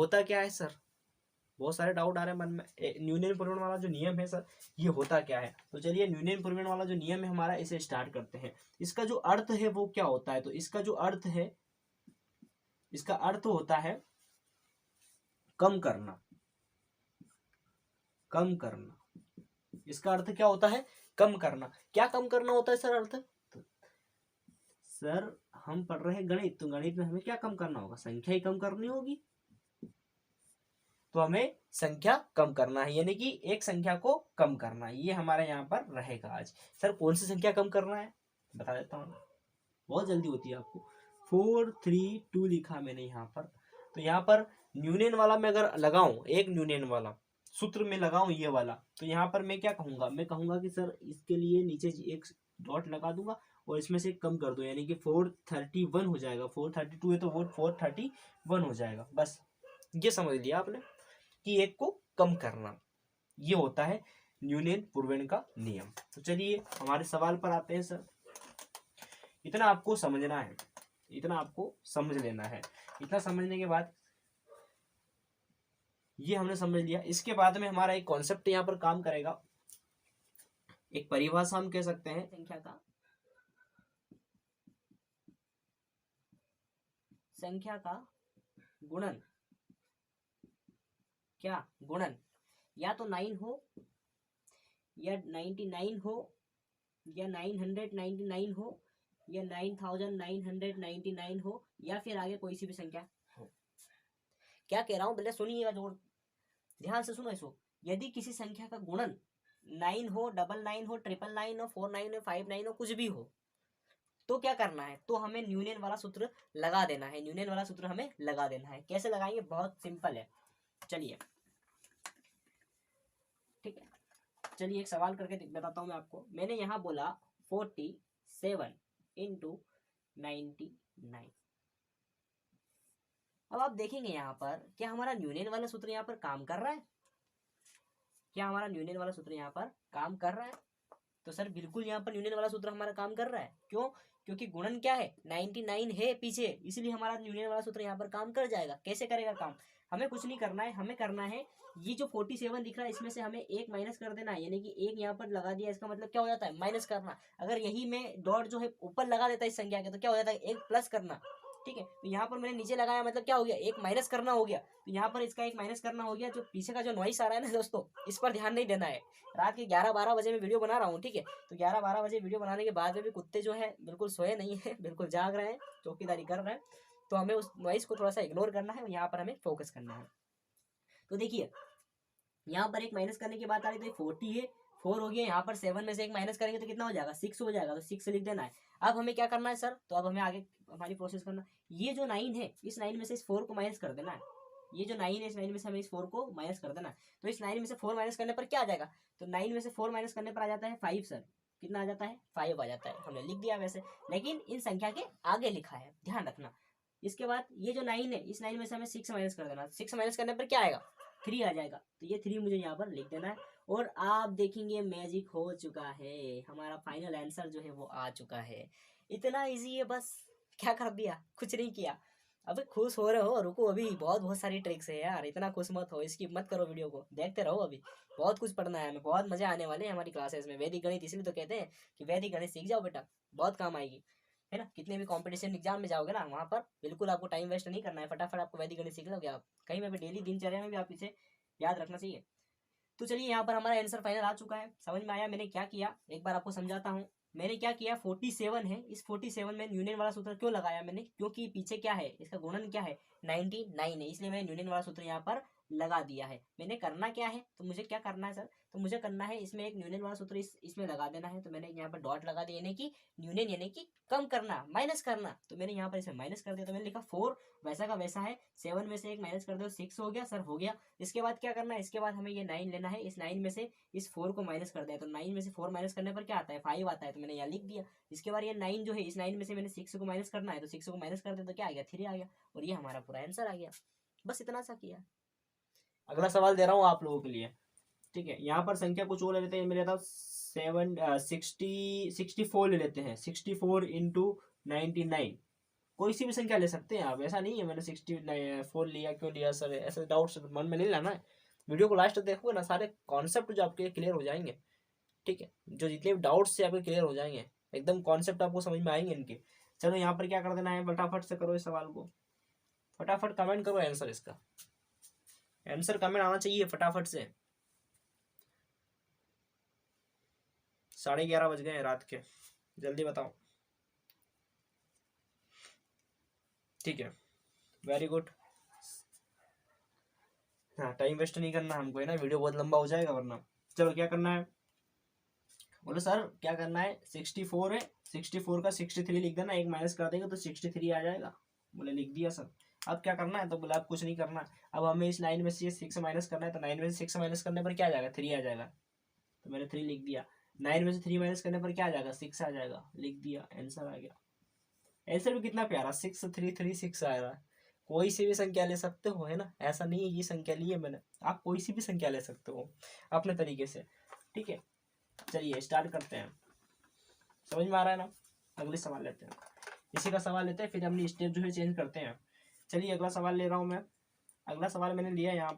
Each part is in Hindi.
होता क्या है सर, बहुत सारे डाउट आ रहे हैं मन में। न्यूनन पूर्वण वाला जो नियम है सर, ये होता क्या है? तो चलिए न्यूनन पूर्वण वाला जो नियम है हमारा, इसे स्टार्ट करते हैं। इसका जो अर्थ है वो क्या होता है? तो इसका जो अर्थ है, इसका अर्थ होता है कम करना। कम करना, इसका अर्थ क्या होता है? कम करना। क्या कम करना होता है सर अर्थ? तो सर हम पढ़ रहे हैं गणित, तो गणित में हमें क्या कम करना होगा? संख्या ही कम करनी होगी। तो हमें संख्या कम करना है, यानी कि एक संख्या को कम करना है, ये हमारे यहाँ पर रहेगा आज। सर कौन सी संख्या कम करना है बता देता हूँ, बहुत जल्दी होती है आपको। 432 लिखा मैंने यहाँ पर। तो यहाँ पर न्यूनन वाला मैं अगर लगाऊं, एक न्यूनन वाला सूत्र में लगाऊं ये वाला, तो यहाँ पर मैं क्या कहूंगा? मैं कहूंगा कि सर इसके लिए नीचे एक डॉट लगा दूंगा और इसमें से कम कर दो, यानी कि 431 हो जाएगा। 432 है तो वो 431 हो जाएगा। बस ये समझ लिया आपने कि एक को कम करना, ये होता है न्यूनन पूर्वण का नियम। तो चलिए हमारे सवाल पर आते हैं सर। इतना आपको समझना है, इतना आपको समझ लेना है। इतना समझने के बाद, ये हमने समझ लिया, इसके बाद में हमारा एक कॉन्सेप्ट यहाँ पर काम करेगा, एक परिभाषा हम कह सकते हैं संख्या का। संख्या का गुणन, क्या गुणन? या तो 9 हो, या 99 हो, या 999 हो, या 9999 हो, या फिर आगे कोई सी भी संख्या हो। क्या कह रहा हूं पहले सुनिएगा, जोर ध्यान से सुनो इसको। यदि किसी संख्या का गुणन 9 हो, 99 हो, 999 हो, 49 हो, 59 हो, कुछ भी हो, तो क्या करना है? तो हमें न्यूनन वाला सूत्र लगा देना है। न्यूनन वाला सूत्र हमें लगा देना है। कैसे लगाएंगे? बहुत सिंपल है, चलिए ठीक है। चलिए एक सवाल करके बताता हूं मैं आपको। मैंने यहाँ बोला 47 इंटू 99। अब आप देखेंगे यहाँ पर क्या हमारा न्यूनन वाला सूत्र यहाँ पर काम कर रहा है? क्या हमारा न्यूनन वाला सूत्र यहाँ पर काम कर रहा है? तो सर बिल्कुल यहाँ पर न्यूनन वाला सूत्र हमारा काम कर रहा है। क्यों? क्योंकि गुणन क्या है? 99 है पीछे, इसलिए हमारा न्यूनन वाला सूत्र यहाँ पर काम कर जाएगा। कैसे करेगा काम? हमें कुछ नहीं करना है, हमें करना है ये जो 47 दिख रहा है इसमें से हमें एक माइनस कर देना है, यानी कि एक यहाँ पर लगा दिया, इसका मतलब क्या हो जाता है? माइनस करना। अगर यही में डॉट जो है ऊपर लगा देता है इस संख्या के, तो क्या हो जाता है? एक प्लस करना। ठीक है, तो यहाँ पर मैंने नीचे लगाया, मतलब क्या हो गया? एक माइनस करना हो गया। तो यहाँ पर इसका एक माइनस करना हो गया। जो पीछे का जो नॉइस आ रहा है ना दोस्तों, इस पर ध्यान नहीं देना है। रात के 11-12 बजे मैं वीडियो बना रहा हूँ, ठीक है? तो 11-12 बजे वीडियो बनाने के बाद में भी कुत्ते जो है बिल्कुल सोए नहीं है, बिल्कुल जाग रहे हैं, चौकीदारी कर रहे हैं। तो हमें उस नॉइस को थोड़ा सा इग्नोर करना है, यहाँ पर हमें फोकस करना है। तो देखिए यहाँ पर एक माइनस करने की बात आ रही, तो 40 है, 4 हो गया। यहाँ पर 7 में से एक माइनस करेंगे तो कितना हो जाएगा? 6 हो जाएगा। तो 6 लिख देना है। अब हमें क्या करना है सर? तो अब हमें आगे हमारी प्रोसेस करना, ये जो 9 है, इस 9 में से इस 4 को माइनस कर देना है। ये जो 9 है, इस 9 में से हमें इस 4 को माइनस कर देना है। तो इस 9 में से 4 माइनस करने पर क्या आ जाएगा? तो 9 में से 4 माइनस करने पर आ जाता है 5 सर। कितना आ जाता है? 5 आ जाता है। हमने लिख दिया वैसे, लेकिन इन संख्या के आगे लिखा है, ध्यान रखना। इसके बाद ये जो 9 है, इस 9 में से हमें 6 माइनस कर देना। 6 माइनस करने पर क्या आएगा? 3 आ जाएगा। तो ये 3 मुझे यहाँ पर लिख देना है। और आप देखेंगे मैजिक हो चुका है, हमारा फाइनल आंसर जो है वो आ चुका है। इतना इजी है, बस क्या कर दिया? कुछ नहीं किया। अबे खुश हो रहे हो? रुको, अभी बहुत सारी ट्रिक्स है यार, इतना खुश मत हो, इसकी मत करो, वीडियो को देखते रहो। अभी बहुत कुछ पढ़ना है हमें, बहुत मजे आने वाले हैं हमारी क्लासेस में। वैदिक गणित इसलिए तो कहते हैं कि वैदिक गणित सीख जाओ बेटा, बहुत काम आएगी, है ना? कितने भी कंपटीशन एग्जाम में जाओगे ना, वहाँ पर बिल्कुल आपको टाइम वेस्ट नहीं करना है, फटाफट आपको वैदिक गणित सीख लोगे आप। कहीं में भी डेली दिनचर्या में भी आप इसे याद रखना चाहिए। तो चलिए यहाँ पर हमारा आंसर फाइनल आ चुका है। समझ में आया मैंने क्या किया? एक बार आपको समझाता हूँ। मैंने क्या किया, 47 है, इस 47 में न्यूनन वाला सूत्र क्यों लगाया मैंने? क्योंकि पीछे क्या है, इसका गुणन क्या है? 99 है, इसलिए मैंने न्यूनन वाला सूत्र यहाँ पर लगा दिया है। मैंने करना क्या है? तो मुझे क्या करना है सर? तो मुझे करना है इसमें एक न्यूनन वाला सूत्र इसमें लगा देना है। तो मैंने यहाँ पर डॉट लगा दिया, यानी कि न्यूनन यानी कि कम करना, माइनस करना। तो मैंने यहाँ पर इसमें माइनस कर दिया। तो मैंने लिखा 4 वैसा का वैसा है, 7 में से एक माइनस कर दो, 6 हो गया सर, हो गया। इसके बाद क्या करना है? इसके बाद हमें ये 9 लेना है, इस 9 में से इस 4 को माइनस कर दिया। तो 9 में से 4 माइनस करने पर क्या आता है? 5 आता है। तो मैंने यहाँ लिख दिया। इसके बाद ये 9 जो है, इस 9 में से मैंने 6 को माइनस करना है, तो 6 को माइनस कर दिया, तो क्या आ गया? 3 आ गया। और ये हमारा पूरा आंसर आ गया। बस इतना सा किया। अगला सवाल दे रहा हूँ आप लोगों के लिए, ठीक है? यहाँ पर संख्या कुछ और ले लेते हैं, मेरे था 64 ले लेते हैं। 64 इंटू 99 कोई सी भी संख्या ले सकते हैं आप, ऐसा नहीं है मैंने 64 लिया क्यों लिया सर, ऐसे डाउट्स मन में नहीं लाना है। वीडियो को लास्ट देखोगे ना, सारे कॉन्सेप्ट जो आपके क्लियर हो जाएंगे, ठीक है, जो जितने भी डाउट्स से आपके क्लियर हो जाएंगे, एकदम कॉन्सेप्ट आपको समझ में आएंगे इनके। चलो यहाँ पर क्या कर देना है, फटाफट से करो इस सवाल को, फटाफट कमेंट करो आंसर, इसका आंसर कमेंट आना चाहिए फटाफट से। 11:30 बज गए रात के, जल्दी बताओ। ठीक है, वेरी गुड। हाँ, टाइम वेस्ट नहीं करना हमको है ना, वीडियो बहुत लंबा हो जाएगा वरना। चलो क्या करना है, बोलो सर क्या करना है, 64 है, 64 का 63 लिख देना, एक माइनस कर देंगे तो 63 आ जाएगा। बोले लिख दिया सर। अब क्या करना है, तो बोला अब कुछ नहीं करना, अब हमें इस 9 में से 6 माइनस करना है, तो 9 में से 6 माइनस करने पर क्या आ जाएगा, 3 आ जाएगा, तो मैंने 3 लिख दिया। 9 में से 3 माइनस करने पर क्या आ जाएगा, 6 आ जाएगा, लिख दिया, आंसर आ गया। आंसर भी कितना प्यारा, 6 3 3 6 आ रहा है। कोई सी भी संख्या ले सकते हो है ना, ऐसा नहीं है ये संख्या ली है मैंने, आप कोई सी भी संख्या ले सकते हो अपने तरीके से, ठीक है। चलिए स्टार्ट करते हैं, समझ में आ रहा है ना। अगले सवाल लेते हैं, इसी का सवाल लेते हैं, फिर अपनी स्टेप जो है चेंज करते हैं। चलिए अगला सवाल ले रहा हूँ मैं। अगला सवाल मैंने लिया यहाँ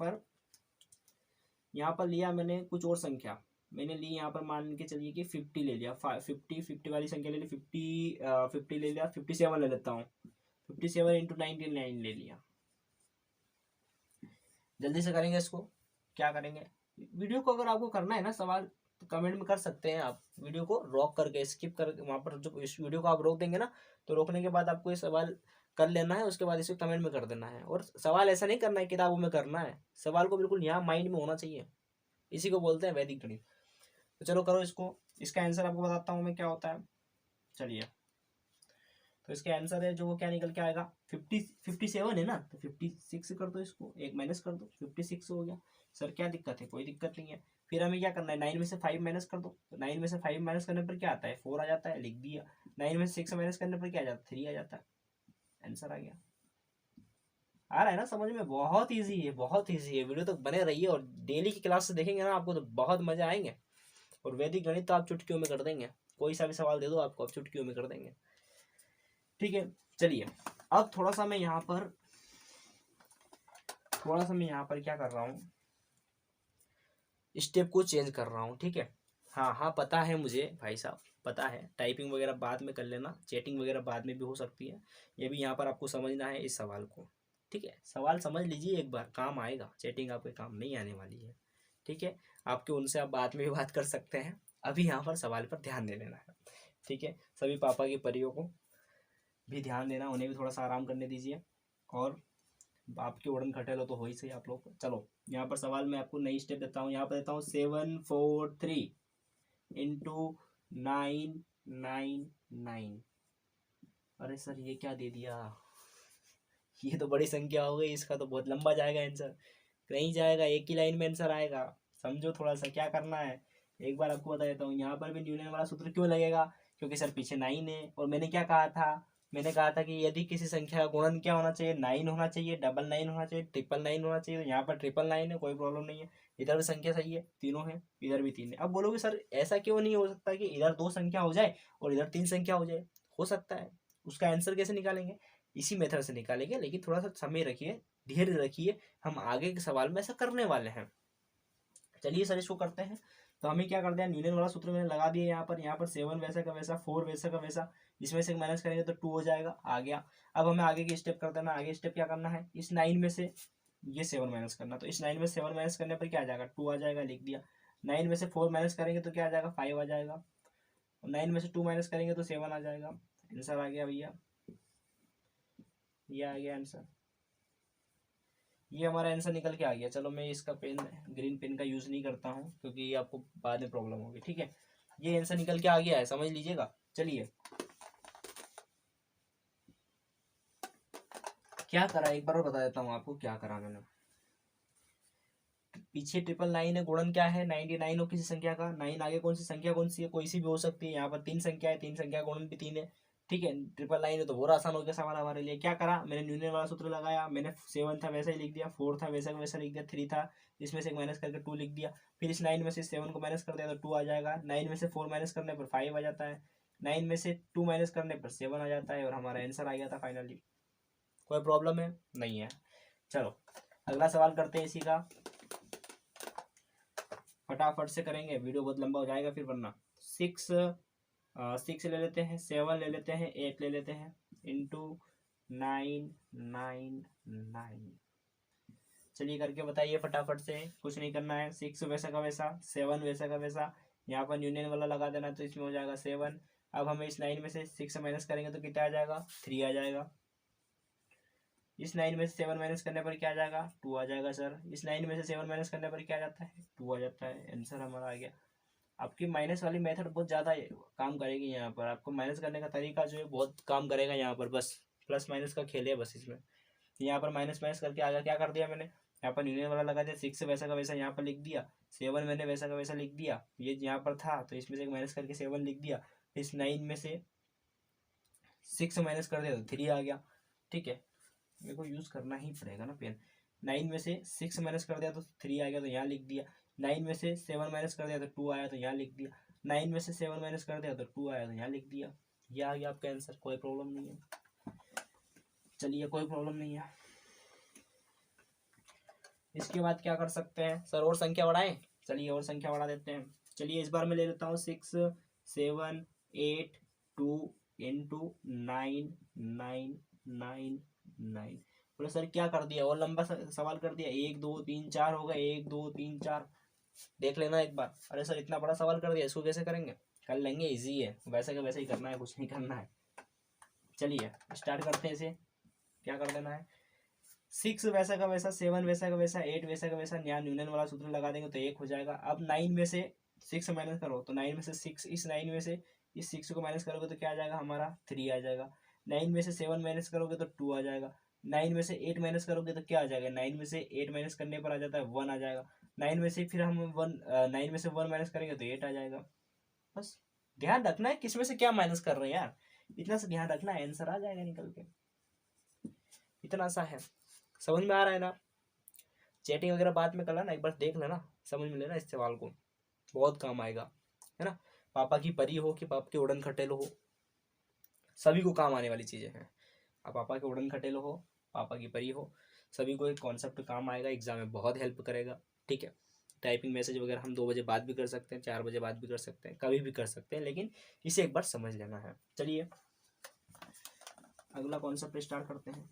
पर लिया मैंने कुछ और संख्या, मैंने ली यहाँ पर, मान के चलिए कि 50 ले लिया, 50 वाली संख्या ले ली, 50 ले लिया, 57 ले लेता हूँ, 57 × 99 ले लिया। जल्दी से करेंगे इसको, क्या करेंगे, वीडियो को अगर आपको करना है ना सवाल तो कमेंट में कर सकते हैं आप, वीडियो को रोक करके स्किप कर, वहाँ पर जो इस वीडियो को आप रोक देंगे ना, तो रोकने के बाद आपको ये सवाल कर लेना है, उसके बाद इसे कमेंट में कर देना है। और सवाल ऐसा नहीं करना है किताबों में करना है, सवाल को बिल्कुल यहाँ माइंड में होना चाहिए, इसी को बोलते हैं वैदिक गणित। तो चलो करो इसको, इसका आंसर आपको बताता हूँ मैं क्या होता है। चलिए, तो इसका आंसर है जो वो क्या निकल के आएगा, 57 है ना, तो 56 कर दो, इसको एक माइनस कर दो, 56 हो गया। सर क्या दिक्कत है, कोई दिक्कत नहीं है। फिर हमें क्या करना है, 9 में से 5 माइनस कर दो, तो 9 में से 5 माइनस करने पर क्या आता है, 4 आ जाता है, लिख दिया। 9 में से 6 माइनस करने पर क्या आ जाता है, 3 आ जाता है, आंसर आ गया। आ रहा है ना समझ में, बहुत ईजी है, बहुत ईजी है। वीडियो तो बने रहिए और डेली की क्लास से देखेंगे ना आपको तो बहुत मजा आएंगे। और वैदिक गणित तो आप चुटकियों में कर देंगे, कोई सा भी सवाल दे दो आपको, आप चुटकियों में कर देंगे, ठीक है। चलिए अब थोड़ा सा मैं यहाँ पर क्या कर रहा हूँ, स्टेप को चेंज कर रहा हूँ, ठीक है। हाँ हाँ पता है मुझे भाई साहब, पता है, टाइपिंग वगैरह बाद में कर लेना, चैटिंग वगैरह बाद में भी हो सकती है, ये भी यहाँ पर आपको समझना है इस सवाल को, ठीक है। सवाल समझ लीजिए एक बार, काम आएगा, चैटिंग आपके काम नहीं आने वाली है, ठीक है। आपके उनसे आप बाद में भी बात कर सकते हैं, अभी यहाँ पर सवाल पर ध्यान दे लेना है, ठीक है। सभी पापा की परियों को भी ध्यान देना, उन्हें भी थोड़ा सा आराम करने दीजिए, और आपके उड़न खटेल हो तो हो ही सही आप लोग। चलो यहाँ पर सवाल मैं आपको नई स्टेप देता हूँ, यहाँ पर देता हूँ 743 × 999। अरे सर ये क्या दे दिया, ये तो बड़ी संख्या हो गई, इसका तो बहुत लंबा जाएगा आंसर, नहीं जाएगा, एक ही लाइन में आंसर आएगा, समझो थोड़ा सा क्या करना है। एक बार आपको बता देता हूँ, यहाँ पर भी न्यूटन वाला सूत्र क्यों लगेगा, क्योंकि सर पीछे 9 है, और मैंने क्या कहा था, मैंने कहा था कि यदि किसी संख्या का गुणन क्या होना चाहिए, 9 होना चाहिए, 999 होना चाहिए, 999 होना चाहिए। तो यहाँ पर 999 है, कोई प्रॉब्लम नहीं है, इधर भी संख्या सही है, तीनों है, इधर भी 3 है। अब बोलोगे सर ऐसा क्यों नहीं हो सकता कि इधर 2 संख्या हो जाए और इधर 3 संख्या हो जाए, हो सकता है। उसका आंसर कैसे निकालेंगे, इसी मेथड से निकालेंगे, लेकिन थोड़ा सा समय रखिए, धैर्य रखिए, हम आगे के सवाल में ऐसा करने वाले हैं। चलिए सर इसको करते हैं। तो हमें क्या करते हैं, न्यूटन वाला सूत्र मैंने लगा दिया यहाँ पर 7 वैसा का वैसा, 4 वैसा का वैसा, इसमें से माइनस करेंगे तो 2 हो जाएगा, आ गया। अब हमें आगे की स्टेप कर देना, आगे स्टेप क्या करना है, इस 9 में से ये 7 माइनस करना, तो इस 9 में 7 माइनस करने पर क्या आ जाएगा, 2 आ जाएगा, लिख दिया। 9 में से 4 माइनस करेंगे तो क्या आ जाएगा, 5 आ जाएगा, 9 में से 2 माइनस करेंगे तो 7 आ जाएगा, आंसर आ गया भैया, ये आ गया आंसर, ये हमारा आंसर निकल के आ गया। चलो मैं इसका पेन, ग्रीन पेन का यूज़ नहीं करता हूँ क्योंकि ये आपको बाद में प्रॉब्लम होगी, ठीक है। ये आंसर निकल के आ गया है, समझ लीजिएगा। चलिए क्या करा, एक बार और बता देता हूँ आपको क्या करा मैंने। पीछे 999 है, गुणन क्या है, 99 हो किसी संख्या का, 9 आगे कौन सी संख्या कौन सी है, कोई सी भी हो सकती है। यहाँ पर 3 संख्या है, 3 संख्या गुणन भी 3 है, ठीक है। 999 है तो और आसान हो गया सवाल हमारे लिए। क्या करा, मैंने न्यूटन वाला सूत्र लगाया, मैंने 7 था वैसा ही लिख दिया, 4 था वैसा वैसा लिख दिया, 3 था इसमें से माइनस करके 2 लिख दिया। फिर इस 9 में से 7 को माइनस कर दिया तो 2 आ जाएगा, 9 में से 4 माइनस करने पर 5 आ जाता है, 9 में से 2 माइनस करने पर 7 आ जाता है और हमारा आंसर आ गया था फाइनली। कोई प्रॉब्लम है? नहीं है। चलो अगला सवाल करते हैं इसी का, फटाफट से करेंगे, वीडियो बहुत लंबा हो जाएगा फिर वरना। 6 ले लेते हैं, 7 ले लेते हैं, 8 ले लेते हैं, इंटू 9 9 9। चलिए करके बताइए फटाफट से, कुछ नहीं करना है। 6 वैसा का वैसा, 7 वैसा का वैसा, यहाँ पर यूनियन वाला लगा देना तो इसमें हो जाएगा 7। अब हमें इस 9 में से 6 माइनस करेंगे तो कितना आ जाएगा? 3 आ जाएगा। इस 9 में से 7 माइनस करने पर क्या आ जाएगा? 2 आ जाएगा सर। इस 9 में से 7 माइनस करने पर क्या आ जाता है? 2 आ जाता है। आंसर हमारा आ गया। आपकी माइनस वाली मेथड बहुत ज़्यादा काम करेगी यहाँ पर, आपको माइनस करने का तरीका जो है बहुत काम करेगा यहाँ पर, बस प्लस माइनस का खेल है बस इसमें। यहाँ पर माइनस माइनस करके आगे क्या कर दिया मैंने, यहाँ पर यूनियन वाला लगा दिया, 6 वैसा का वैसा यहाँ पर लिख दिया, 7 मैंने वैसा का वैसा लिख दिया, ये यहाँ पर था तो इसमें से माइनस करके 7 लिख दिया। इस 9 में से 6 माइनस कर दिया तो 3 आ गया। ठीक है, मेरे को यूज़ करना ही पड़ेगा ना पेन। 9 में से 6 माइनस कर दिया तो 3 आ गया तो यहाँ लिख दिया। 9 में से 7 माइनस कर दिया तो 2 आया तो यहाँ लिख दिया। 9 में से 7 माइनस कर दिया तो 2 आया तो यहाँ लिख दिया। ये आ गया आपका आंसर, कोई प्रॉब्लम नहीं है। चलिए कोई प्रॉब्लम नहीं है। इसके बाद क्या कर सकते हैं सर, और संख्या बढ़ाएं? चलिए और संख्या बढ़ा देते हैं। चलिए इस बार मैं ले लेता हूँ 6 7 8 2 इंटू 9 9 9 9। बोले सर क्या कर दिया, और लंबा सवाल कर दिया, 1 2 3 4 होगा, 1 2 3 4। देख लेना एक बार। अरे सर इतना बड़ा सवाल कर दिया, इसको कैसे करेंगे? कर लेंगे, इजी है, वैसे का वैसे ही करना है, कुछ नहीं करना है। चलिए स्टार्ट करते हैं इसे। क्या कर देना है, 6 वैसा का वैसा, 7 वैसा का वैसा, 8 वैसा का वैसा, यहाँ न्यूनन वाला सूत्र लगा देंगे तो 1 हो जाएगा। अब 9 में से 6 माइनस करो तो 9 में से 6, इस 9 में से इस 6 को माइनस करोगे तो क्या आ जाएगा हमारा? 3 आ जाएगा। 9 में से 7 माइनस करोगे तो 2 आ जाएगा। 9 में से 8 माइनस करोगे तो क्या आ जाएगा? 9 में से 8 माइनस करने पर आ जाता है 1 आ जाएगा। 9 में से फिर हम 9 में से 1 माइनस करेंगे तो 8 आ जाएगा। बस ध्यान रखना है किसमें से क्या माइनस कर रहे हैं यार, इतना से ध्यान रखना है, आंसर आ जाएगा निकल के। इतना सा है, समझ में आ रहा है ना? चैटिंग वगैरह बाद में कर लेना, एक बार देख लेना, समझ में लेना इस सवाल को, बहुत काम आएगा, है ना? पापा की परी हो कि पापा के उड़न खटेलो हो, सभी को काम आने वाली चीज़ें हैं। अब पापा के उड़न खटेलो हो, पापा की परी हो, सभी को एक कॉन्सेप्ट काम आएगा, एग्जाम में बहुत हेल्प करेगा। ठीक है, टाइपिंग मैसेज वगैरह हम 2 बजे बाद भी कर सकते हैं, 4 बजे बाद भी कर सकते हैं, कभी भी कर सकते हैं, लेकिन इसे एक बार समझ लेना है। चलिए अगला कॉन्सेप्ट स्टार्ट करते हैं।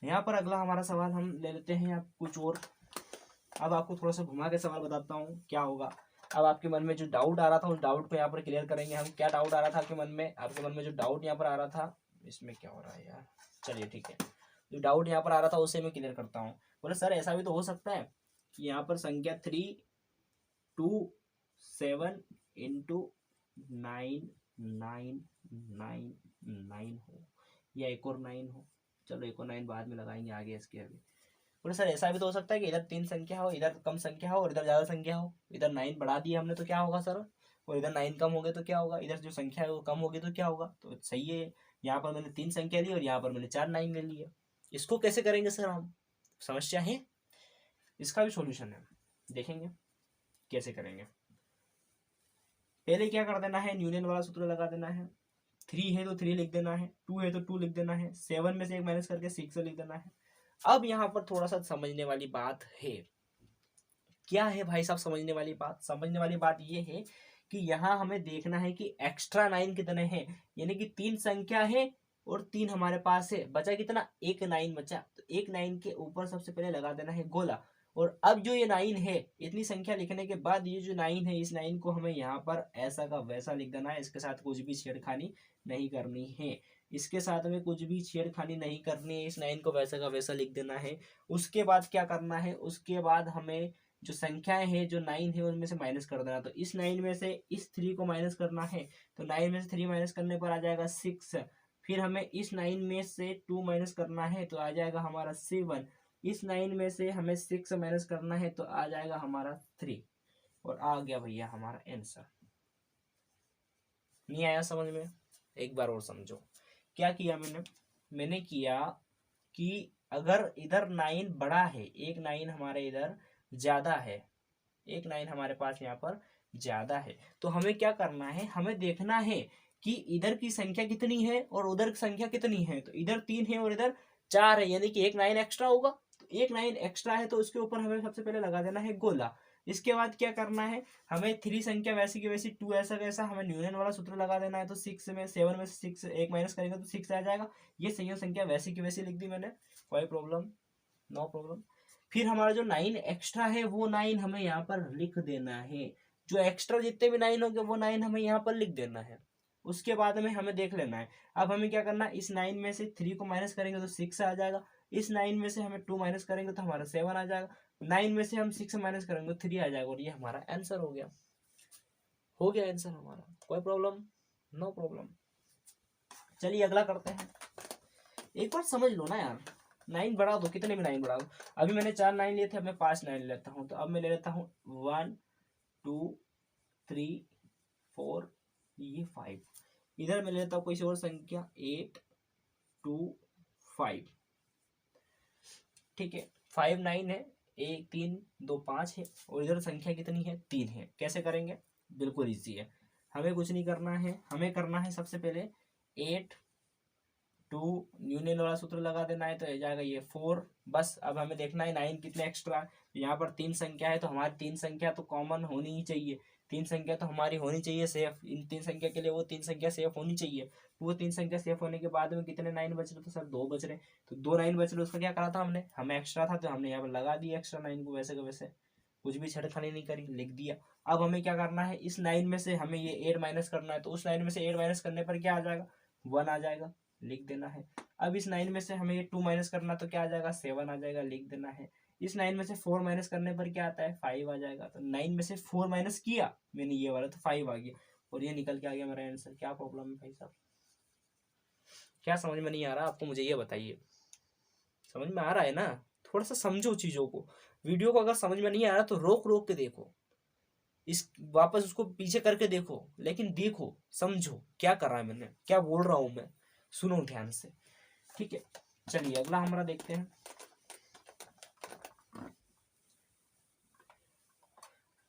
यहाँ पर अगला हमारा सवाल हम ले लेते हैं आप कुछ और। अब आपको थोड़ा सा घुमा के सवाल बताता हूँ क्या होगा। अब आपके मन में जो डाउट आ रहा था उस डाउट को यहाँ पर क्लियर करेंगे हम। क्या डाउट आ रहा था आपके मन में? आपके मन में जो डाउट यहाँ पर आ रहा था, इसमें क्या हो रहा है यार, चलिए ठीक है, जो डाउट यहाँ पर आ रहा था उसे मैं क्लियर करता हूँ। बोले सर ऐसा भी तो हो सकता है कि यहाँ पर संख्या 3 2 7 इंटू 9 9 9 9 हो, या एक और 9 हो। चलो एक और 9 बाद में लगाएंगे आगे इसके अभी। बोले सर ऐसा भी तो हो सकता है कि इधर 3 संख्या हो, इधर कम संख्या हो और इधर ज़्यादा संख्या हो। इधर 9 बढ़ा दिया हमने तो क्या होगा सर, और इधर 9 कम हो गए तो क्या होगा, इधर जो संख्या है वो कम होगी तो क्या होगा। तो सही है, यहाँ पर मैंने 3 संख्या ली और यहाँ पर मैंने 4 9 ले लिया। इसको कैसे करेंगे सर हम, समस्या है, इसका भी सॉल्यूशन है, देखेंगे कैसे करेंगे। पहले क्या कर देना है, यूनियन वाला सूत्र लगा देना है। 3 है तो 3 लिख देना है, 2 है तो 2 लिख देना है, 7 में से 1 माइनस करके 6 लिख देना है। अब यहाँ पर थोड़ा सा समझने वाली बात है। क्या है भाई साहब समझने वाली बात? समझने वाली बात ये है कि यहाँ हमें देखना है कि एक्स्ट्रा 9 कितने हैं, यानी कि 3 संख्या है और 3 हमारे पास है, बचा कितना? एक 9 बचा। तो एक 9 के ऊपर सबसे पहले लगा देना है गोला। और अब जो ये 9 है, इतनी संख्या लिखने के बाद ये जो 9 है, इस 9 को हमें यहाँ पर ऐसा का वैसा लिख देना है। इसके साथ कुछ भी छेड़खानी नहीं करनी है, इसके साथ में कुछ भी छेड़खानी नहीं करनी है। इस 9 को वैसा का वैसा लिख देना है। उसके बाद क्या करना है, उसके बाद हमें जो संख्याएं हैं, जो 9 है, उनमें से माइनस कर देना। तो इस 9 में से इस 3 को माइनस करना है, तो 9 में से 3 माइनस करने पर आ जाएगा 6। फिर हमें इस 9 में से 2 माइनस करना है तो आ जाएगा हमारा 7। इस 9 में से हमें 6 माइनस करना है तो आ जाएगा हमारा 3। और आ गया भैया हमारा आंसर। नहीं आया समझ में? एक बार और समझो। क्या किया मैंने किया कि अगर इधर 9 बड़ा है, एक 9 हमारे इधर ज़्यादा है, एक 9 हमारे पास यहाँ पर ज्यादा है। तो हमें क्या करना है, हमें देखना है कि इधर की संख्या कितनी है और उधर की संख्या कितनी है। तो इधर 3 है और इधर 4 है, यानी कि एक 9 एक्स्ट्रा होगा। तो एक 9 एक्स्ट्रा है तो उसके ऊपर हमें सबसे पहले लगा देना है गोला। इसके बाद क्या करना है, हमें 3 संख्या वैसी की वैसी 2 ऐसा कैसा हमें न्यूनन वाला सूत्र लगा देना है। तो 7 में से 6 एक माइनस करेंगे तो 6 आ जाएगा। ये संयोग संख्या वैसी की वैसी लिख दी मैंने, कोई प्रॉब्लम, नो प्रॉब्लम। फिर हमारा जो 9 एक्स्ट्रा है वो 9 हमें यहाँ पर लिख देना है। जो एक्स्ट्रा जितने भी 9 होंगे वो 9 हमें यहाँ पर लिख देना है। उसके बाद में हमें देख लेना है, अब हमें क्या करना है, इस 9 में से 3 को माइनस करेंगे तो 6 आ जाएगा। इस 9 में से हमें 2 माइनस करेंगे तो हमारा 7 आ जाएगा। 9 में से हम 6 माइनस करेंगे तो 3 आ जाएगा। और ये हमारा आंसर हो गया, हो गया आंसर हमारा, कोई प्रॉब्लम, नो प्रॉब्लम। चलिए अगला करते हैं। एक बार समझ लो ना यार, 9 बढ़ा दो, कितने भी 9 बढ़ा दो। अभी मैंने 4 9 लिए थे, अब मैं 5 9 लेता हूँ। तो अब मैं ले लेता हूँ 1 2 3 4, ये 5। इधर मैं लेता हूँ कोई और संख्या 8 2 5, ठीक है। 5 9 है, 1 3 2 5 है, और इधर संख्या कितनी है, 3 है। कैसे करेंगे, बिल्कुल इजी है। हमें कुछ नहीं करना है, हमें करना है सबसे पहले 8 2 न्यूनन वाला सूत्र लगा देना है, तो हो जाएगा ये 4। बस अब हमें देखना है 9 कितने एक्स्ट्रा है। यहाँ पर 3 संख्या है तो हमारी 3 संख्या तो कॉमन होनी ही चाहिए। 3 संख्या तो हमारी होनी चाहिए सेफ, इन 3 संख्या के लिए वो 3 संख्या सेफ होनी चाहिए। वो 3 संख्या सेफ होने के बाद में कितने 9 बच रहे, तो सर 2 बच रहे। तो 2 9 बच रहे, उसका क्या करा था हमने, हमें एक्स्ट्रा था तो हमने यहाँ पर लगा दिया एक्स्ट्रा 9 को, वैसे का वैसे, कुछ भी छेड़खानी नहीं करी, लिख दिया। अब हमें क्या करना है, इस 9 में से हमें ये 8 माइनस करना है। तो उस 9 में से 8 माइनस करने पर क्या आ जाएगा, 1 आ जाएगा, लिख देना है। अब इस 9 में से हमें ये 2 माइनस करना, तो क्या आ जाएगा, 7 आ जाएगा, लिख देना है। इस 9 में से 4 माइनस करने पर क्या आता है, 5 आ जाएगा। तो 9 में से 4 माइनस किया मैंने ये वाला, तो 5 आ गया, और ये निकल के आ गया मेरा आंसर। क्या प्रॉब्लम है भाई साहब, क्या समझ में नहीं आ रहा आपको, मुझे ये बताइए। समझ में आ रहा है ना, थोड़ा सा समझो चीजों को। वीडियो को अगर समझ में नहीं आ रहा तो रोक रोक के देखो, इस वापस उसको पीछे करके देखो, लेकिन देखो समझो क्या कर रहा है मैंने, क्या बोल रहा हूं मैं, सुनो ध्यान से, ठीक है। चलिए अगला हमारा देखते हैं।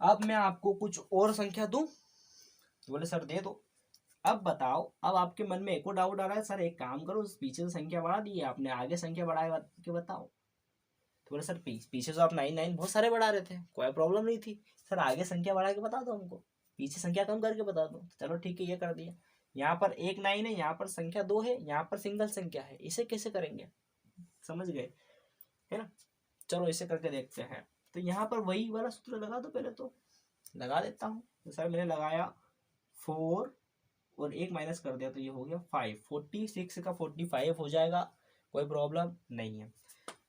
अब मैं आपको कुछ और संख्या दूं, तो बोले सर दे दो। अब बताओ, अब आपके मन में एक और डाउट आ रहा है, सर एक काम करो, पीछे से संख्या बढ़ा दी है आपने, आगे संख्या बढ़ा के बताओ। तो बोले सर पीछे तो आप 9 9 बहुत सारे बढ़ा रहे थे, कोई प्रॉब्लम नहीं थी, सर आगे संख्या बढ़ा के बता दो हमको, पीछे संख्या कम करके बता दो। चलो ठीक है, ये कर दिया। यहाँ पर एक 9 है, यहाँ पर संख्या 2 है, यहाँ पर सिंगल संख्या है, इसे कैसे करेंगे, समझ गए, है ना। चलो इसे करके देखते हैं। तो यहाँ पर वही वाला सूत्र लगा दो, पहले तो लगा देता हूँ। तो सर मैंने लगाया 4 और एक माइनस कर दिया, तो ये हो गया 5। 46 का 45 हो जाएगा, कोई प्रॉब्लम नहीं है।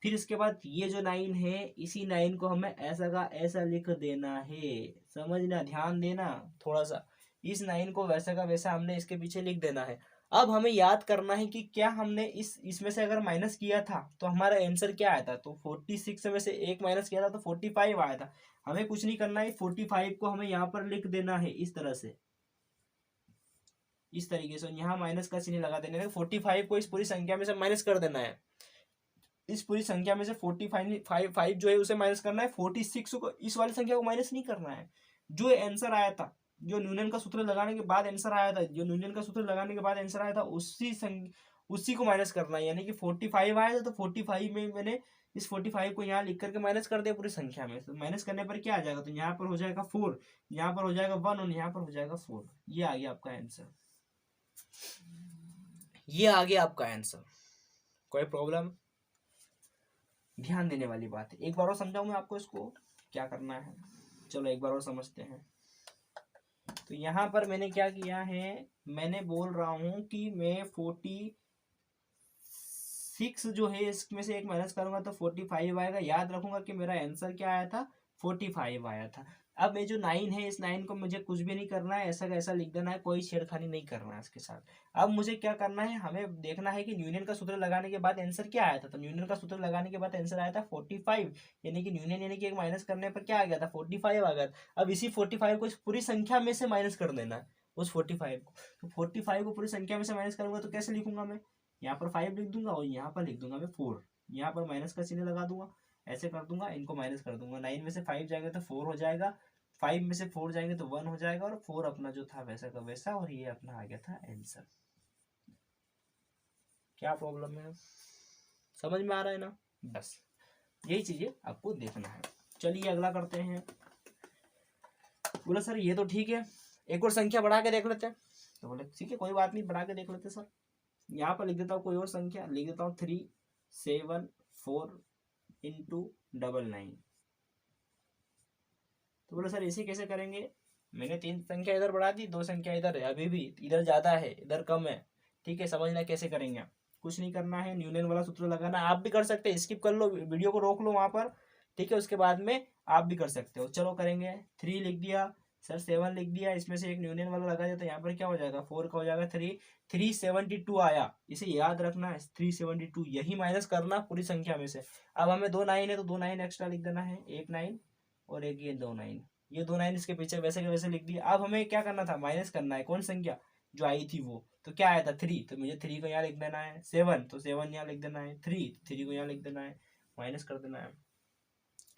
फिर इसके बाद ये जो 9 है, इसी 9 को हमें ऐसा का ऐसा लिख देना है, समझना, ध्यान देना थोड़ा सा। इस 9 को वैसा का वैसा हमने इसके पीछे लिख देना है। अब हमें याद करना है कि क्या हमने इसमें से अगर माइनस किया था तो हमारा आंसर क्या आया था। तो 46 में से एक माइनस किया था तो 45 आया था। हमें कुछ नहीं करना है, 45 को हमें यहाँ पर लिख देना है इस तरह से, इस तरीके से। यहाँ माइनस का चिन्ह लगा देना है, 45 को इस पूरी संख्या में से माइनस कर देना है। इस पूरी संख्या में से 45 जो है उसे माइनस करना है, 46 को, इस वाली संख्या को माइनस नहीं करना है। जो आंसर आया था, जो न्यूनन का सूत्र लगाने के बाद आंसर आया था, जो न्यूनन का सूत्र लगाने के बाद आंसर आया था, उसी को माइनस करना है। यानी कि 45 आया था तो 45 में मैंने इस 45 को यहाँ लिख करके माइनस कर दिया पूरी संख्या में। तो माइनस करने पर क्या आ जाएगा, तो यहाँ पर हो जाएगा 4, यहाँ पर हो जाएगा 1 और यहाँ पर हो जाएगा 4। ये आ गया आपका आंसर, ये आ गया आपका आंसर, कोई प्रॉब्लम। ध्यान देने वाली बात है, एक बार और समझाऊं मैं आपको इसको क्या करना है। चलो एक बार और समझते हैं। तो यहाँ पर मैंने क्या किया है, मैंने बोल रहा हूं कि मैं 46 जो है इसमें से एक माइनस करूंगा तो 45 आएगा। याद रखूंगा कि मेरा आंसर क्या आया था, 45 आया था। अब ये जो 9 है, इस 9 को मुझे कुछ भी नहीं करना है, ऐसा कैसा लिख देना है, कोई छेड़खानी नहीं करना है इसके साथ। अब मुझे क्या करना है, हमें देखना है कि न्यूनन का सूत्र लगाने के बाद आंसर क्या आया था। तो न्यूनन का सूत्र लगाने के बाद आंसर आया था 45, यानी कि न्यूनन यानी कि एक माइनस करने पर क्या आ गया था, 45 आ गया। अब इसी 45 को इस पूरी संख्या में से माइनस कर देना है, उस 45 को। तो 45 को पूरी संख्या में से माइनस करूंगा तो कैसे लिखूंगा मैं, यहाँ पर 5 लिख दूंगा और यहाँ पर लिख दूंगा मैं 4, यहाँ पर माइनस का चिन्ह लगा दूंगा, ऐसे कर दूंगा, इनको माइनस कर दूंगा। 9 में से 5 जाएगा तो 4 हो जाएगा, 5 में से 4 जाएंगे तो 1 हो जाएगा, और 4 अपना जो था वैसा का वैसा, और ये अपना आ गया था आंसर। क्या प्रॉब्लम है, समझ में आ रहा है ना? बस यही चीजें आपको देखना है। चलिए अगला करते हैं। बोला सर ये तो ठीक है, एक और संख्या बढ़ा के देख लेते हैं। तो बोले ठीक है कोई बात नहीं, बढ़ा के देख लेते सर। यहाँ पर लिख देता हूँ कोई और संख्या, लिख देता हूँ 374 × 9। तो बोले सर इसे कैसे करेंगे? मैंने 3 संख्या इधर बढ़ा दी, 2 संख्या इधर है, अभी भी इधर ज्यादा है इधर कम है। ठीक है, समझना कैसे करेंगे। कुछ नहीं करना है, न्यूटन वाला सूत्र लगाना। आप भी कर सकते हैं, स्किप कर लो, वीडियो को रोक लो वहां पर, ठीक है, उसके बाद में आप भी कर सकते हो। चलो करेंगे। 3 लिख दिया सर, 7 लिख दिया, इसमें से एक न्यूटन वाला लगा दिया, तो यहाँ पर क्या हो जाएगा 4 का हो जाएगा 372 आया। इसे याद रखना है 372, यही माइनस करना पूरी संख्या में से। अब हमें 2 9 है तो 2 9 एक्स्ट्रा लिख देना है, एक 9 और एक ये 2 9, ये 2 9 इसके पीछे वैसे के वैसे लिख दिया। अब हमें क्या करना था, माइनस करना है कौन संख्या जो आई थी वो, तो क्या आया था 3, तो मुझे 3 को यहाँ लिख देना है। 7 तो 7 यहाँ लिख देना है, 3 को यहाँ लिख देना है, माइनस कर देना है।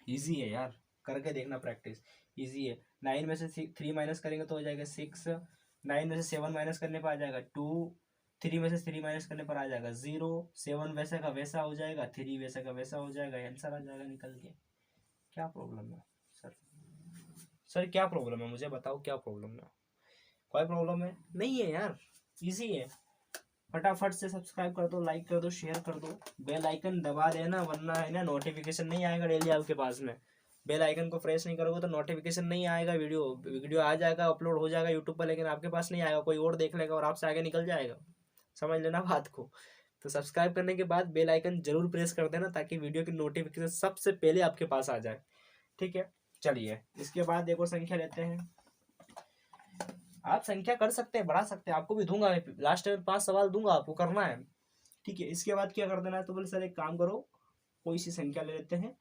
इजी है यार, करके देखना प्रैक्टिस, इजी है। 9 में से 3 माइनस करेंगे तो हो जाएगा 6, 9 में से 7 माइनस करने पर आ जाएगा 2, 3 में से 3 माइनस करने पर आ जाएगा 0, 7 वैसा का वैसा हो जाएगा, 3 वैसा का वैसा हो जाएगा, आंसर आ जाएगा निकल के। क्या प्रॉब्लम है सर? सर क्या प्रॉब्लम है मुझे बताओ, क्या प्रॉब्लम है? कोई प्रॉब्लम है नहीं है यार, इजी है। फटाफट से सब्सक्राइब कर दो, लाइक कर दो, शेयर कर दो, बेल आइकन दबा देना, वरना है ना नोटिफिकेशन नहीं आएगा डेली आपके पास में। बेल आइकन को प्रेस नहीं करोगे तो नोटिफिकेशन नहीं आएगा, वीडियो आ जाएगा, अपलोड हो जाएगा यूट्यूब पर, लेकिन आपके पास नहीं आएगा, कोई और देख लेगा और आपसे आगे निकल जाएगा। समझ लेना बात को। तो सब्सक्राइब करने के बाद बेल आइकन जरूर प्रेस कर देना, ताकि वीडियो की नोटिफिकेशन सबसे पहले आपके पास आ जाए। ठीक है, चलिए इसके बाद देखो संख्या लेते हैं। आप संख्या कर सकते हैं, बढ़ा सकते हैं, आपको भी दूंगा, लास्ट में 5 सवाल दूंगा, आपको करना है। ठीक है, इसके बाद क्या कर देना है, तो बोले सर एक काम करो, कोई सी संख्या ले लेते हैं,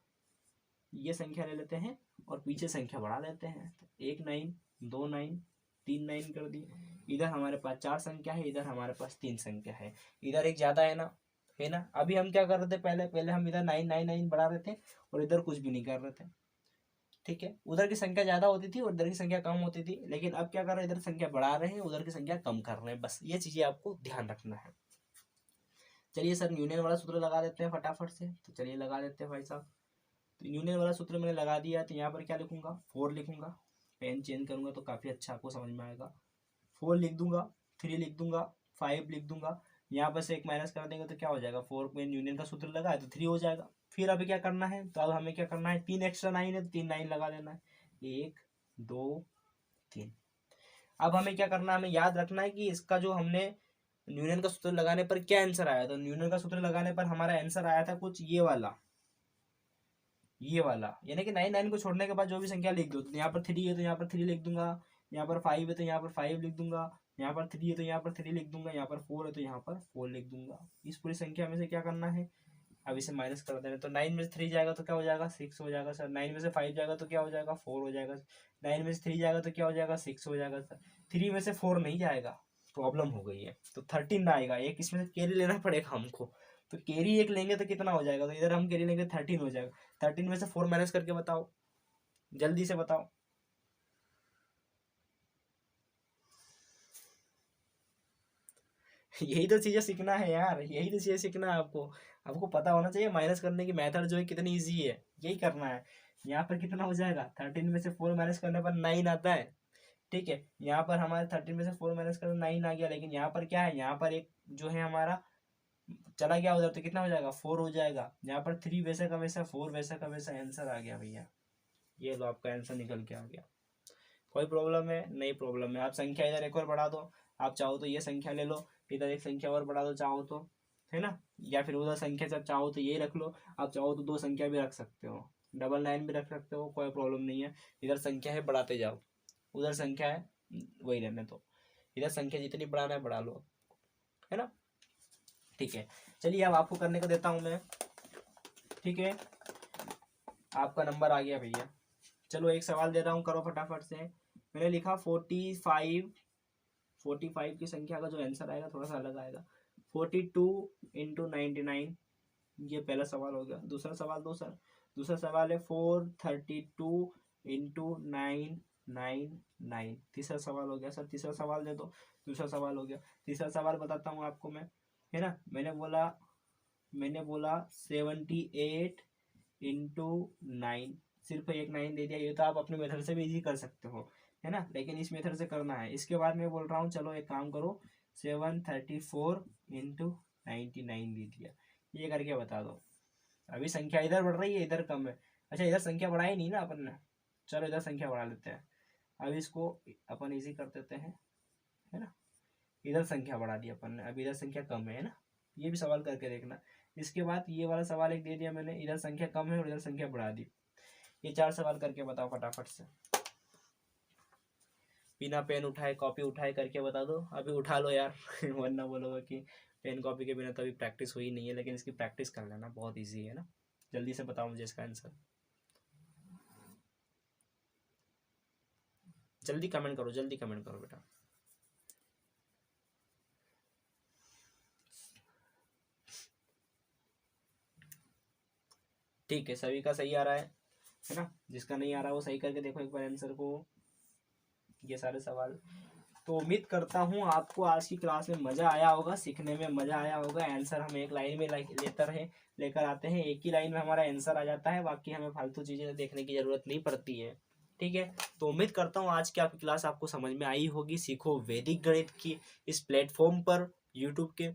ये संख्या ले लेते हैं और पीछे संख्या बढ़ा लेते हैं। तो 1 9, 2 9, 3 9 कर दी। इधर हमारे पास 4 संख्या है, इधर हमारे पास 3 संख्या है, इधर एक ज्यादा है ना, है ना। अभी हम क्या कर रहे थे, पहले हम इधर 9 9 9 बढ़ा रहे थे और इधर कुछ भी नहीं कर रहे थे। ठीक है, उधर की संख्या ज्यादा होती थी और इधर की संख्या कम होती थी, लेकिन अब क्या कर रहे हैं, इधर संख्या बढ़ा रहे हैं, उधर की संख्या कम कर रहे हैं। बस ये चीजें आपको ध्यान रखना है। चलिए सर न्यूटन वाला सूत्र लगा देते हैं फटाफट से। तो चलिए लगा देते हैं भाई साहब। तो न्यूटन वाला सूत्र मैंने लगा दिया, तो यहाँ पर क्या लिखूंगा, 4 लिखूंगा, पेन चेंज करूंगा तो काफी अच्छा आपको समझ में आएगा। 4 लिख दूंगा, 3 लिख दूंगा, 5 लिख दूंगा, यहाँ पर से एक माइनस कर देंगे तो क्या हो जाएगा, 4 में न्यूटन का सूत्र लगा है तो 3 हो जाएगा। फिर अभी क्या करना है, तो अब हमें क्या करना है, 3 एक्स्ट्रा 9 है तो 3 9 लगा देना है, 1 2 3। अब हमें क्या करना है, हमें याद रखना है कि इसका जो हमने न्यूटन का सूत्र लगाने पर क्या आंसर आया। तो न्यूटन का सूत्र लगाने पर हमारा आंसर आया था कुछ ये वाला, यानी कि 9 9 को छोड़ने के बाद जो भी संख्या लिख दो। तो यहाँ पर 3 है तो यहाँ पर 3 लिख दूंगा, यहाँ पर 5 है तो यहाँ पर 5 लिख दूंगा, यहाँ पर 3 है तो यहाँ पर 3 लिख दूंगा, यहाँ पर 4 है तो यहाँ पर 4 लिख दूंगा। इस पूरी संख्या में से क्या करना है, अब इसे माइनस कर देना। तो 9 में से 3 जाएगा तो क्या हो जाएगा, 6 हो जाएगा सर। 9 में से 5 जाएगा तो क्या हो जाएगा, 4 हो जाएगा। 9 में से 3 जाएगा तो क्या हो जाएगा, 6 हो जाएगा सर। 3 में से 4 नहीं जाएगा, प्रॉब्लम हो गई है, तो 13 आएगा। एक इसमें से कैरी लेना पड़ेगा हमको, तो कैरी एक लेंगे तो कितना हो जाएगा, तो इधर हम कैरी लेंगे 13 हो जाएगा। 13 में से 4 माइनस करके बताओ, जल्दी से बताओ। यही तो चीजें सीखना है यार, यही तो चीजें सीखना है आपको। आपको पता होना चाहिए माइनस करने की मेथड जो है कितनी इजी है, यही करना है। यहाँ पर कितना हो जाएगा, 13 में से 4 माइनस करने पर 9 आता है। ठीक है, यहाँ पर हमारे 13 में से 4 माइनस करने 9 आ गया, लेकिन यहाँ पर क्या है, यहाँ पर एक जो है हमारा चला गया उधर, तो कितना हो जाएगा, 4 हो जाएगा। यहाँ पर 3 वैसा का वैसा, 4 वैसा का वैसा, आंसर आ गया भैया। ये लो आपका आंसर निकल के आ गया। कोई प्रॉब्लम है नहीं, प्रॉब्लम है। आप संख्या इधर एक और बढ़ा दो, आप चाहो तो ये संख्या ले लो, इधर एक संख्या और बढ़ा दो चाहो तो, है ना। या फिर उधर संख्या जब चाहो तो ये रख लो, आप चाहो तो 2 संख्या भी रख सकते हो, 9 भी रख सकते हो, कोई प्रॉब्लम नहीं है। इधर संख्या है बढ़ाते जाओ, उधर संख्या है वही रहने दो, इधर संख्या जितनी बढ़ाना है बढ़ा लो, है ना। ठीक है, चलिए अब आपको करने को देता हूँ मैं। ठीक है, आपका नंबर आ गया भैया। चलो एक सवाल दे रहा हूँ, करो फटाफट से। मैंने लिखा 45 की संख्या का जो आंसर आएगा थोड़ा सा अलग आएगा। 42 × 99, ये पहला सवाल हो गया। दूसरा सवाल दो सर, दूसरा सवाल है 432 × 9 99। तीसरा सवाल हो गया सर, तीसरा सवाल दे दो। दूसरा सवाल हो गया। तीसरा सवाल बताता हूँ आपको मैं, है ना। मैंने बोला 78 इंटू 9, सिर्फ एक 9 दे दिया। ये तो आप अपने मेथड से भी इजी कर सकते हो, है ना, लेकिन इस मेथड से करना है। इसके बाद मैं बोल रहा हूँ चलो एक काम करो, 734 इंटू 99 दे दिया, ये करके बता दो। अभी संख्या इधर बढ़ रही है, इधर कम है। अच्छा, इधर संख्या बढ़ाई नहीं ना अपन ने, चलो इधर संख्या बढ़ा लेते हैं। अब इसको अपन इजी कर देते हैं, है ना। इधर संख्या बढ़ा दी अपन ने, अब इधर संख्या कम है ना। ये भी सवाल करके देखना। इसके बाद ये वाला सवाल एक दे दिया मैंने, इधर संख्या कम है और इधर संख्या बढ़ा दी। ये 4 सवाल करके बताओ फटाफट से, बिना पेन उठाए कॉपी उठाए करके बता दो। अभी उठा लो यार वरना बोलोगे कि पेन कॉपी के बिना तो अभी प्रैक्टिस हुई नहीं है, लेकिन इसकी प्रैक्टिस कर लेना, बहुत ईजी है ना। जल्दी से बताओ मुझे इसका आंसर, जल्दी कमेंट करो, जल्दी कमेंट करो बेटा। ठीक है, सभी का सही आ रहा है ना। जिसका नहीं आ रहा वो सही करके देखो एक बार आंसर को, ये सारे सवाल। तो उम्मीद करता हूँ आपको आज की क्लास में मज़ा आया होगा, सीखने में मज़ा आया होगा। आंसर हम एक लाइन में लेकर आते हैं, एक ही लाइन में हमारा आंसर आ जाता है, बाकी हमें फालतू चीज़ें देखने की ज़रूरत नहीं पड़ती है। ठीक है, तो उम्मीद करता हूँ आज की आपकी क्लास आपको समझ में आई होगी। सीखो वैदिक गणित की इस प्लेटफॉर्म पर यूट्यूब के।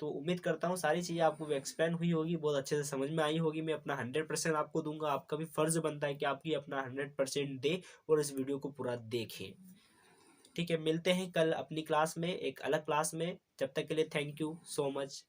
तो उम्मीद करता हूँ सारी चीज़ें आपको एक्सप्लेन हुई होगी, बहुत अच्छे से समझ में आई होगी। मैं अपना 100% आपको दूंगा, आपका भी फर्ज बनता है कि आप भी अपना 100% दे और इस वीडियो को पूरा देखें। ठीक है, मिलते हैं कल अपनी क्लास में, एक अलग क्लास में। जब तक के लिए थैंक यू सो मच।